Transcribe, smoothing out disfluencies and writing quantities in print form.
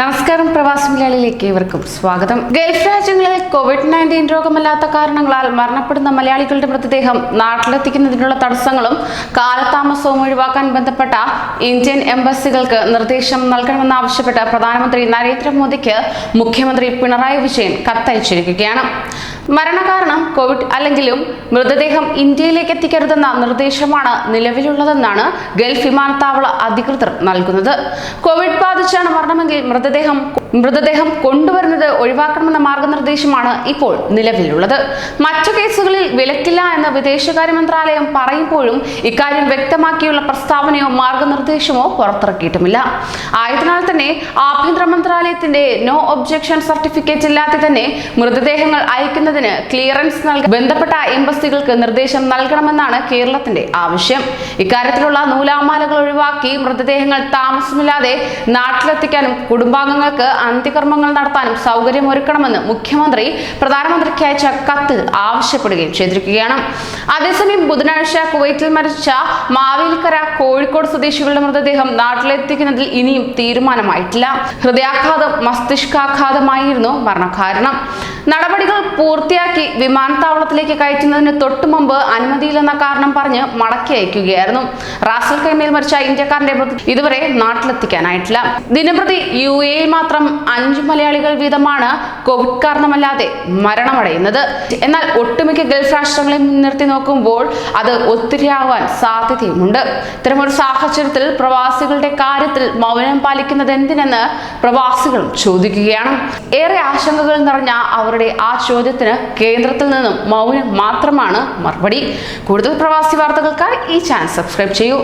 നമസ്കാരം, പ്രവാസി മലയാളിയിലേക്ക് ഏവർക്കും സ്വാഗതം. ഗൾഫ് രാജ്യങ്ങളിൽ COVID-19 രോഗമല്ലാത്ത കാരണങ്ങളാൽ മരണപ്പെടുന്ന മലയാളികളുടെ മൃതദേഹം നാട്ടിലെത്തിക്കുന്നതിനുള്ള തടസ്സങ്ങളും കാലതാമസവും ഒഴിവാക്കാൻ ബന്ധപ്പെട്ട ഇന്ത്യൻ എംബസികൾക്ക് നിർദ്ദേശം നൽകണമെന്നാവശ്യപ്പെട്ട് പ്രധാനമന്ത്രി നരേന്ദ്രമോദിക്ക് മുഖ്യമന്ത്രി പിണറായി വിജയൻ കത്തയച്ചിരിക്കുകയാണ്. മരണകാരണം കോവിഡ് അല്ലെങ്കിലും മൃതദേഹം ഇന്ത്യയിലേക്ക് എത്തിക്കരുതെന്ന നിർദ്ദേശമാണ് നിലവിലുള്ളതെന്നാണ് ഗൾഫ് വിമാനത്താവള അധികൃതർ നൽകുന്നത്. കോവിഡ് ബാധിച്ചാണ് മരണമെങ്കിൽ മൃതദേഹം കൊണ്ടുവരുന്നത് ഒഴിവാക്കണമെന്ന മാർഗനിർദ്ദേശമാണ് ഇപ്പോൾ നിലവിലുള്ളത്. മറ്റു കേസുകളിൽ വിലക്കില്ല എന്ന് വിദേശകാര്യ മന്ത്രാലയം പറയുമ്പോഴും ഇക്കാര്യം വ്യക്തമാക്കിയുള്ള പ്രസ്താവനയോ മാർഗനിർദ്ദേശമോ പുറത്തിറക്കിയിട്ടുമില്ല. ആയതിനാൽ തന്നെ ആഭ്യന്തര മന്ത്രാലയത്തിന്റെ നോ ഒബ്ജക്ഷൻ സർട്ടിഫിക്കറ്റ് ഇല്ലാതെ തന്നെ മൃതദേഹങ്ങൾ അയക്കുന്നതിന് ക്ലിയറൻസ് നൽകാൻ ബന്ധപ്പെട്ട എംബസികൾക്ക് നിർദ്ദേശം നൽകണമെന്നാണ് കേരളത്തിന്റെ ആവശ്യം. ഇക്കാര്യത്തിലുള്ള നൂലാമാലകൾ ഒഴിവാക്കി മൃതദേഹങ്ങൾ താമസമില്ലാതെ നാട്ടിലെത്തിക്കാനും കുടുംബാംഗങ്ങൾക്ക് അന്ത്യകർമ്മങ്ങൾ നടത്താനും സൗകര്യമൊരുക്കണമെന്ന് മുഖ്യമന്ത്രി പ്രധാനമന്ത്രിക്ക് അയച്ച കത്തിൽ ആവശ്യപ്പെടുകയും ചെയ്തിരിക്കുകയാണ്. അതേസമയം ബുധനാഴ്ച കുവൈറ്റിൽ മരിച്ച മാവേലിക്കര കോഴിക്കോട് സ്വദേശികളുടെ മൃതദേഹം നാട്ടിലെത്തിക്കുന്നതിൽ ഇനിയും തീരുമാനമായിട്ടില്ല. ഹൃദയാഘാതം, മസ്തിഷ്കാഘാതമായിരുന്നു മരണകാരണം. നടപടികൾ പൂർത്തിയാക്കി വിമാനത്താവളത്തിലേക്ക് കയറ്റുന്നതിന് തൊട്ടു മുമ്പ് അനുമതിയില്ലെന്ന കാരണം പറഞ്ഞ് മടക്കി അയക്കുകയായിരുന്നു. റാസൽ ഖൈമയിൽ മരിച്ച ഇന്ത്യക്കാരന്റെ ഇതുവരെ നാട്ടിലെത്തിക്കാനായിട്ടില്ല. ദിനപ്രതി UAE മാത്രം 5 മലയാളികൾ വീതമാണ് കോവിഡ് കാരണമല്ലാതെ മരണമടയുന്നത്. എന്നാൽ ഒട്ടുമിക്ക ഗൾഫ് രാഷ്ട്രങ്ങളെ മുൻനിർത്തി നോക്കുമ്പോൾ അത് ഒത്തിരിയാവാൻ സാധ്യതയുമുണ്ട്. ഇത്തരമൊരു സാഹചര്യത്തിൽ പ്രവാസികളുടെ കാര്യത്തിൽ മൗനം പാലിക്കുന്നത് എന്തിനെന്ന് പ്രവാസികൾ ചോദിക്കുകയാണ്. ഏറെ ആശങ്കകൾ നിറഞ്ഞ അവരുടെ ആ ചോദ്യത്തിന് കേന്ദ്രത്തിൽ നിന്നും മൗനം മാത്രമാണ് മറുപടി. കൂടുതൽ പ്രവാസി വാർത്തകൾക്കായി ഈ ചാനൽ സബ്സ്ക്രൈബ് ചെയ്യൂ.